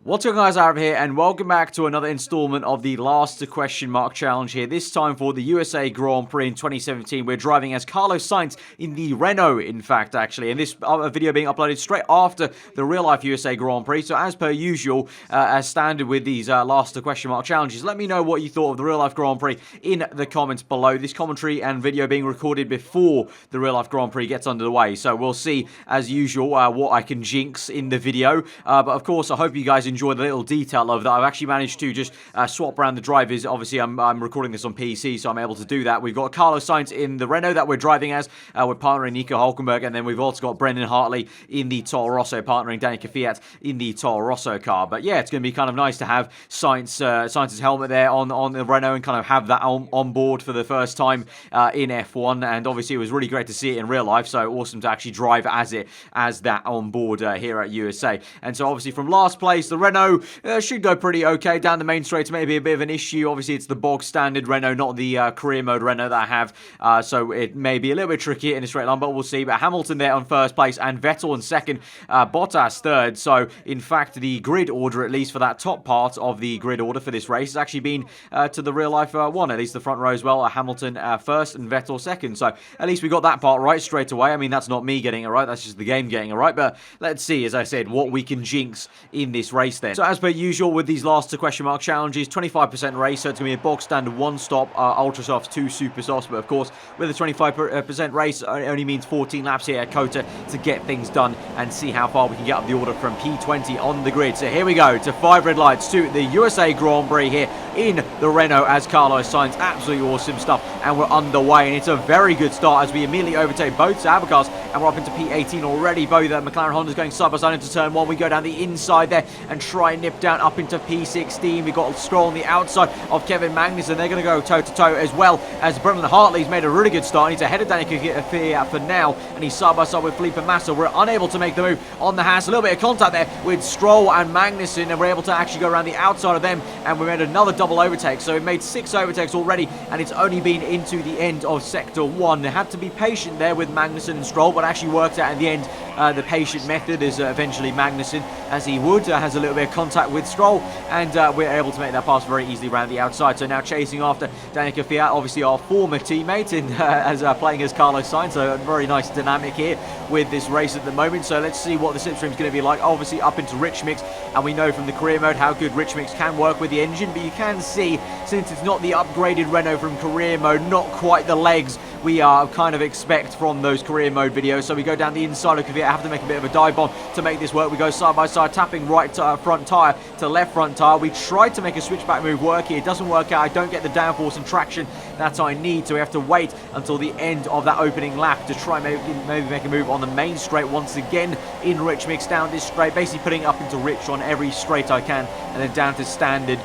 What's up guys, aarava here and welcome back to another installment of the last question mark challenge here. This time for the USA Grand Prix in 2017. We're driving as Carlos Sainz in the Renault, in fact, actually. And this video being uploaded straight after the real life USA Grand Prix. So as per usual, as standard with these last question mark challenges, let me know what you thought of the real life Grand Prix in the comments below. This commentary and video being recorded before the real life Grand Prix gets underway. So we'll see, as usual, what I can jinx in the video. But of course, I hope you guys enjoy the little detail of that. I've actually managed to just swap around the drivers. Obviously, I'm recording this on PC, so I'm able to do that. We've got Carlos Sainz in the Renault that we're driving as. We're partnering Nico Hülkenberg, and then we've also got Brendan Hartley in the Toro Rosso, partnering Danica Fiat in the Toro Rosso car. But yeah, it's going to be kind of nice to have Sainz's helmet there on the Renault and kind of have that on board for the first time in F1. And obviously, it was really great to see it in real life, so awesome to actually drive as that on board here at USA. And so obviously from last place, the Renault should go pretty okay. Down the main straights, maybe a bit of an issue. Obviously, it's the bog standard Renault, not the career mode Renault that I have. So it may be a little bit tricky in a straight line, but we'll see. But Hamilton there on first place and Vettel in second, Bottas third. So in fact, the grid order, at least for that top part of the grid order for this race, has actually been to the real life one. At least the front row as well. Hamilton first and Vettel second. So at least we got that part right straight away. I mean, that's not me getting it right. That's just the game getting it right. But let's see, as I said, what we can jinx in this race then. So as per usual with these last question mark challenges, 25% race, so it's going to be a bog standard one stop, ultra softs, 2 super softs, but of course with a 25% race, it only means 14 laps here at COTA to get things done and see how far we can get up the order from P20 on the grid. So here we go to 5 red lights to the USA Grand Prix here in the Renault as Carlos Sainz. Absolutely awesome stuff, and we're underway, and it's a very good start as we immediately overtake both Sauber cars, and we're up into P18 already. Both McLaren Honda's going side by side into turn 1. We go down the inside there and try and nip down up into P16. We've got Stroll on the outside of Kevin Magnussen. They're going to go toe-to-toe as well as Brendan Hartley's made a really good start. He's ahead of Danica Fiat for now, and he's side by side with Felipe Massa. We're unable to make the move on the Haas. A little bit of contact there with Stroll and Magnussen, and we're able to actually go around the outside of them, and we made another double overtake. So we've made 6 overtakes already, and it's only been into the end of Sector 1. They had to be patient there with Magnussen and Stroll, but actually worked out in the end. The patient method is eventually Magnussen, as he would, has a little bit of contact with Stroll, and we're able to make that pass very easily around the outside. So now chasing after Danica Fiat, obviously our former teammate, as playing as Carlos Sainz. So a very nice dynamic here with this race at the moment. So let's see what the slipstream is going to be like. Obviously up into Rich Mix, and we know from the career mode how good Rich Mix can work with the engine, but you can see, since it's not the upgraded Renault from career mode, not quite the legs we kind of expect from those career mode videos. So we go down the inside of Kvyat, have to make a bit of a dive bomb to make this work. We go side by side, tapping right front tyre to left front tyre. We tried to make a switchback move work here. It doesn't work out. I don't get the downforce and traction that I need, so we have to wait until the end of that opening lap to try and maybe make a move on the main straight once again in Rich Mix down this straight, basically putting it up into Rich on every straight I can, and then down to standard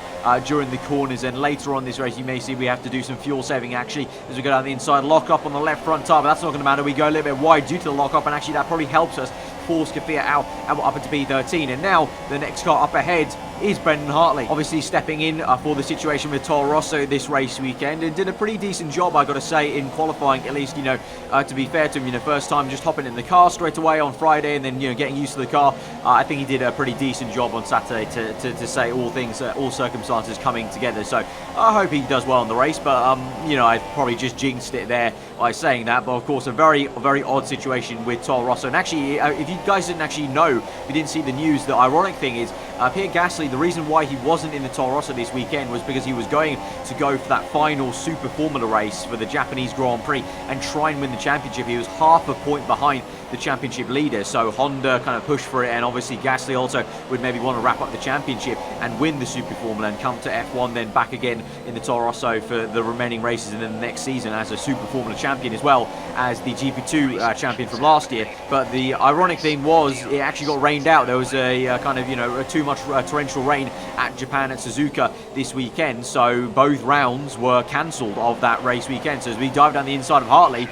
during the corners. And later on this race, you may see we have to do some fuel saving actually as we go down the inside. Lock up on the left front tyre, but that's not going to matter. We go a little bit wide due to the lock up, and actually that probably helps us force Kvyat out, and we're up into P13. And now the next car up ahead is Brendan Hartley, obviously stepping in for the situation with Toro Rosso this race weekend, and did a pretty decent job, I got to say, in qualifying, at least, to be fair to him, first time just hopping in the car straight away on Friday, and then, getting used to the car. I think he did a pretty decent job on Saturday to say all things, all circumstances coming together. So I hope he does well in the race, but, I probably just jinxed it there by saying that. But of course, a very, very odd situation with Toro Rosso. And actually, if you guys didn't actually know, if you didn't see the news, the ironic thing is, Pierre Gasly, the reason why he wasn't in the Toro Rosso this weekend was because he was going to go for that final Super Formula race for the Japanese Grand Prix and try and win the championship. He was half a point behind the championship leader, so Honda kind of pushed for it, and obviously Gasly also would maybe want to wrap up the championship and win the Super Formula and come to F1, then back again in the Toro Rosso for the remaining races, and then the next season as a Super Formula champion as well as the GP2 champion from last year. But the ironic thing was, it actually got rained out. There was a kind of, too much torrential rain at Japan at Suzuka this weekend, so both rounds were cancelled of that race weekend. So as we dive down the inside of Hartley,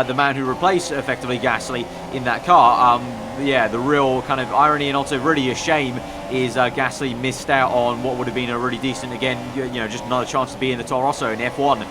the man who replaced effectively Gasly in that car, yeah, the real kind of irony and also really a shame is Gasly missed out on what would have been a really decent, again, just another chance to be in the Toro Rosso in F1.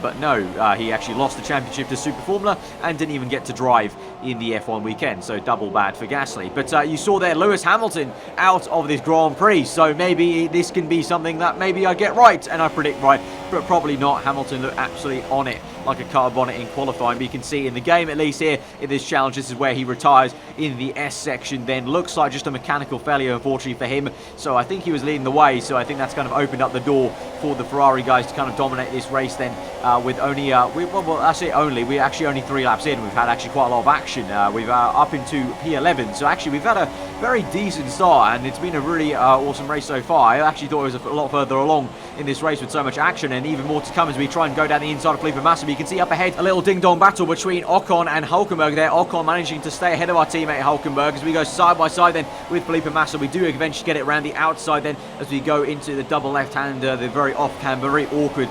But no, he actually lost the championship to Super Formula and didn't even get to drive in the F1 weekend, so double bad for Gasly. But you saw there Lewis Hamilton out of this Grand Prix, so maybe this can be something that maybe I get right, and I predict right, but probably not. Hamilton looked absolutely on it like a car bonnet in qualifying, but you can see in the game, at least here in this challenge, this is where he retires in the S section. Then looks like just a mechanical failure, unfortunately for him, so I think he was leading the way, so I think that's kind of opened up the door for the Ferrari guys to kind of dominate this race then, with only, I say only, we're actually only 3 laps in. We've had actually quite a lot of action. We've up into P11, so actually we've had a very decent start, and it's been a really awesome race so far. I actually thought it was a lot further along in this race with so much action, and even more to come as we try and go down the inside of Felipe Massa. You can see up ahead a little ding-dong battle between Ocon and Hulkenberg there. Ocon managing to stay ahead of our teammate Hulkenberg as we go side by side then with Felipe Massa. We do eventually get it around the outside then as we go into the double left-hander, the very off-cam, very awkward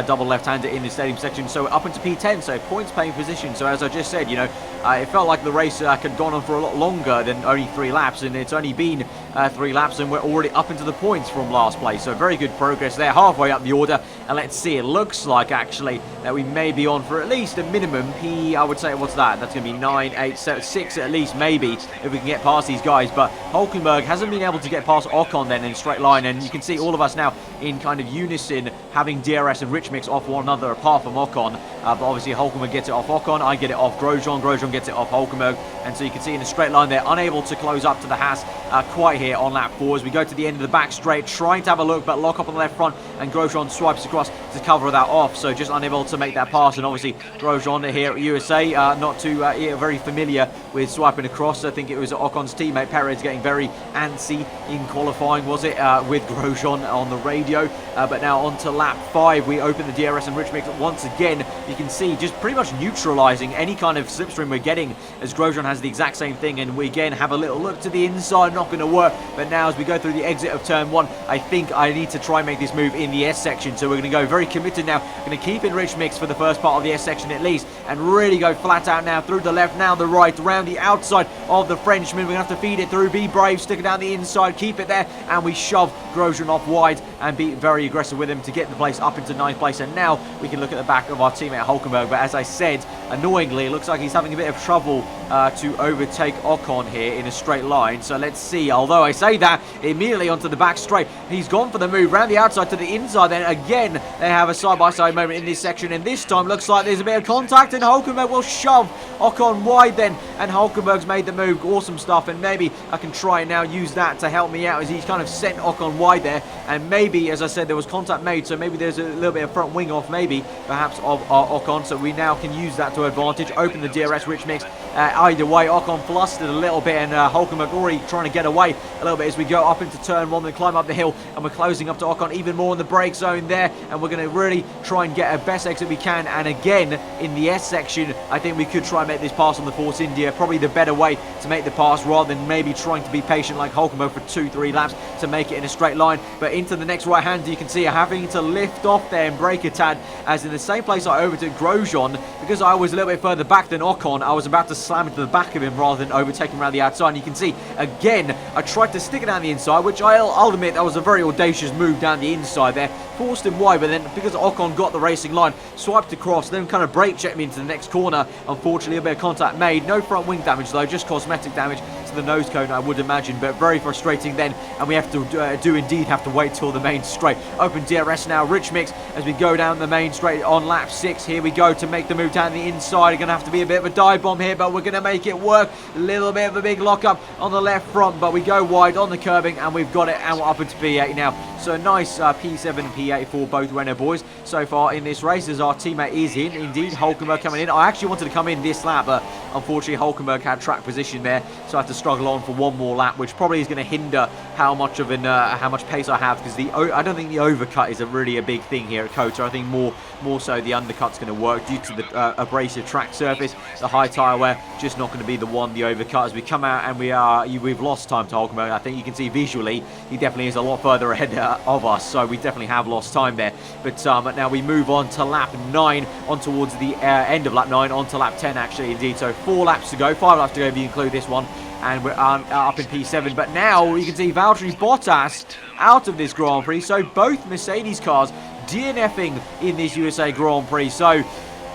double left-hander in the stadium section. So up into P10, so points paying position. So as I just said, it felt like the race had gone on for a lot longer than only 3 laps, and it's only been 3 laps and we're already up into the points from last place. So very good progress there, halfway up the order. And let's see, it looks like actually that we may be on for at least a minimum I would say, what's that? That's going to be 9, 8, 7, 6 at least, maybe, if we can get past these guys. But Hulkenberg hasn't been able to get past Ocon then in a straight line, and you can see all of us now in kind of unison having DRS and Rich Mix off one another apart from Ocon. But obviously Hulkenberg gets it off Ocon, I get it off Grosjean, Grosjean gets it off Hulkenberg, and so you can see in a straight line they're unable to close up to the Haas quite here on lap 4 as we go to the end of the back straight, trying to have a look, but lock up on the left front, and Grosjean swipes across to cover that off, so just unable to make that pass. And obviously Grosjean here at USA, not too very familiar with swiping across. I think it was Ocon's teammate Perez getting very antsy in qualifying, was it, with Grosjean on the radio. But now on to lap 5, we open the DRS and Rich Mix once again. You can see just pretty much neutralising any kind of slipstream we're getting, as Grosjean has the exact same thing, and we again have a little look to the inside, not going to work. But now as we go through the exit of turn 1, I think I need to try and make this move in the S section, so we're going to go very committed now, going to keep in Rich Mix for the first part of the S section at least, and really go flat out now through the left, now the right, around the outside of the Frenchman. We're going to have to feed it through, be brave, stick it down the inside, keep it there, and we shove Grosjean off wide and be very aggressive with him to get the place up into 9th place. And now we can look at the back of our teammate Hulkenberg, but as I said, annoyingly, it looks like he's having a bit of trouble to overtake Ocon here in a straight line. So let's see, although I say that, immediately onto the back straight, he's gone for the move round the outside to the inside. Then again, they have a side-by-side moment in this section, and this time looks like there's a bit of contact, and Hulkenberg will shove Ocon wide then, and Hulkenberg's made the move. Awesome stuff, and maybe I can try and now use that to help me out as he's kind of sent Ocon wide there, and maybe, as I said, there was contact made, so maybe there's a little bit of front wing off, maybe, perhaps, of Ocon, so we now can use that to advantage, open the DRS Rich Mix. Either way, Ocon flustered a little bit, and Hulkenberg already trying to get away a little bit as we go up into turn 1 and climb up the hill, and we're closing up to Ocon even more in the brake zone there, and we're going to really try and get a best exit we can. And again, in the S section, I think we could try and make this pass on the Force India, probably the better way to make the pass, rather than maybe trying to be patient like Hulkenberg for 2-3 laps to make it in a straight line. But into the next right hander, you can see having to lift off there and brake a tad, as in the same place I overtook Grosjean, because I was a little bit further back than Ocon, I was about to slam into the back of him rather than overtake him around the outside. And you can see again, I tried to stick it down the inside, which I'll admit that was a very audacious move down the inside there, forced him wide, but then because Ocon got the racing line, swiped across, then kind of brake checked me into the next corner. Unfortunately, a bit of contact made, no front wing damage though, just cosmetic damage to the nose cone, I would imagine, but very frustrating then, and we have to do indeed have to wait till the main straight. Open DRS now, Rich Mix, as we go down the main straight on lap 6. Here we go to make the move down the inside. We're going to have to be a bit of a dive bomb here, but we're going to make it work. A little bit of a big lockup on the left front, but we go wide on the curbing, and we've got it, and we're up into P8 now. So a nice P7 and P8 for both Renault boys so far in this race, as our teammate is in. Indeed, Hulkenberg coming in. I actually wanted to come in this lap, but unfortunately Hulkenberg had track position there, so I have to struggle on for one more lap, which probably is going to hinder how much pace I have, because I don't think the overcut is really a big thing here at COTA. I think more so the undercut's going to work due to the abrasive track surface. The high tyre wear just not going to be the overcut as we come out, and we've lost time to Hulkenberg. I think you can see visually he definitely is a lot further ahead of us, so we definitely have lost time there. But now we move on to lap 9, on towards the end of lap 9, on to lap 10 actually, indeed. So 4 laps to go, 5 laps to go if you include this one. and we're up in P7. But now you can see Valtteri Bottas out of this Grand Prix, so both Mercedes cars DNFing in this USA Grand Prix. So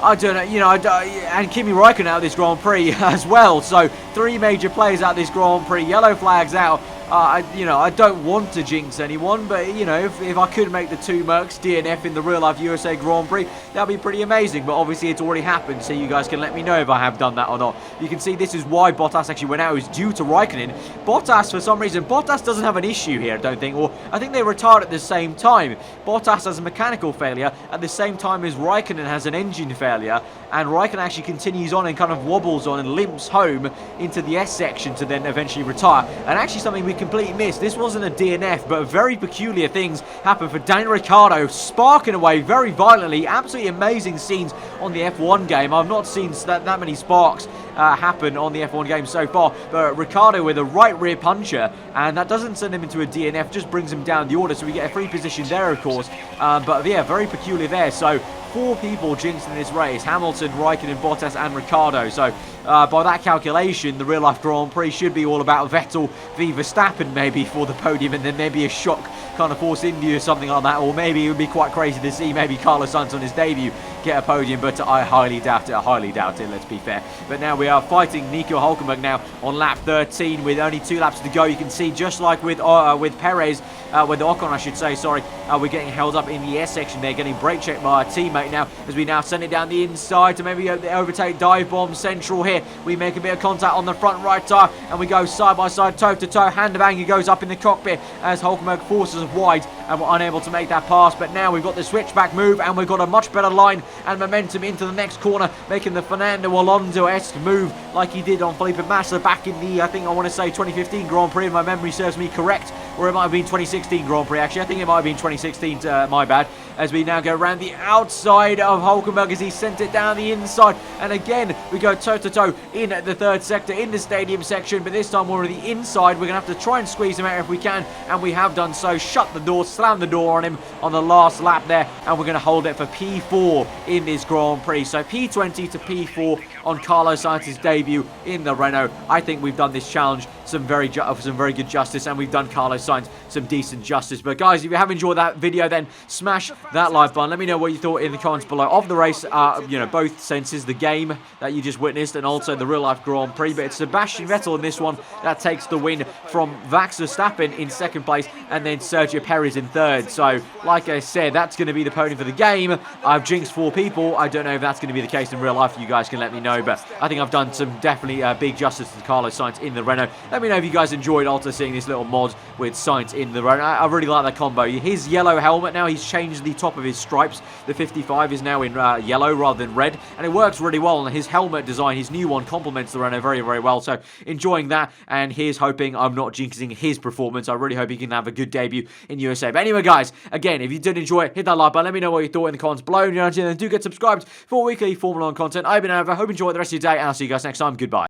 I don't know, and Kimi Räikkönen out of this Grand Prix as well. So 3 major players out of this Grand Prix, yellow flags out. I don't want to jinx anyone, but, if I could make the 2 Mercs DNF in the real-life USA Grand Prix, that'd be pretty amazing. But obviously, it's already happened, so you guys can let me know if I have done that or not. You can see this is why Bottas actually went out. It was due to Räikkönen. Bottas, for some reason, Bottas doesn't have an issue here, I don't think. Or I think they retired at the same time. Bottas has a mechanical failure at the same time as Räikkönen has an engine failure. And Räikkönen actually continues on and kind of wobbles on and limps home into the S section to then eventually retire. And actually something we completely missed. This wasn't a DNF, but very peculiar things happened for Daniel Ricciardo, sparking away very violently. Absolutely amazing scenes on the F1 game. I've not seen that many sparks happen on the F1 game so far. But Ricciardo with a right rear puncher, and that doesn't send him into a DNF, just brings him down the order. So we get a free position there, of course. But yeah, very peculiar there. So 4 people jinxed in this race: Hamilton, Räikkönen, Bottas and Ricciardo. So by that calculation, the real life Grand Prix should be all about Vettel v Verstappen maybe for the podium, and then maybe a shock kind of Force India or something like that. Or maybe it would be quite crazy to see maybe Carlos Sainz on his debut get a podium, but I highly doubt it, let's be fair. But now we are fighting Nico Hülkenberg now on lap 13 with only 2 laps to go. You can see, just like with Perez, with Ocon I should say, sorry, we're getting held up in the S section there, getting brake checked by our teammate now, as we now send it down the inside to maybe overtake Dive Bomb Central here. We make a bit of contact on the front right tire, and we go side by side, toe to toe. Hand of anger goes up in the cockpit as Hülkenberg forces us wide, and we're unable to make that pass. But now we've got the switchback move, and we've got a much better line and momentum into the next corner, making the Fernando Alonso-esque move like he did on Felipe Massa back in the, I think I want to say 2015 Grand Prix, if my memory serves me correct, or it might have been 2016 Grand Prix actually. I think it might have been 2016, my bad. As we now go around the outside of Hülkenberg as he sent it down the inside, and again we go toe to toe in the 3rd sector in the stadium section, but this time we're on the inside. We're going to have to try and squeeze him out if we can, and we have done so. Shut the door, slam the door on him on the last lap there, and we're going to hold it for P4 in this Grand Prix. So P20 to P4 on Carlos Sainz's debut in the Renault. I think we've done this challenge some very good justice, and we've done Carlos Sainz some decent justice. But guys, if you have enjoyed that video, then smash that like button. Let me know what you thought in the comments below of the race, both senses, the game that you just witnessed and also the real life Grand Prix. But it's Sebastian Vettel in this one that takes the win from Max Verstappen in 2nd place, and then Sergio Perez in 3rd. So like I said, that's going to be the podium for the game. I've jinxed 4 people. I don't know if that's going to be the case in real life. You guys can let me know, but I think I've done some definitely big justice to Carlos Sainz in the Renault. Let me know if you guys enjoyed also seeing this little mod with Sainz in the Renault. I really like that combo. His yellow helmet now, he's changed the top of his stripes. The 55 is now in yellow rather than red, and it works really well. And his helmet design, his new one, complements the Renault very, very well. So enjoying that, and here's hoping I'm not jinxing his performance. I really hope he can have a good debut in USA. But anyway, guys, again, if you did enjoy it, hit that like button. Let me know what you thought in the comments below. And do get subscribed for weekly Formula 1 content. I've been over. Hope you enjoy the rest of your day, and I'll see you guys next time. Goodbye.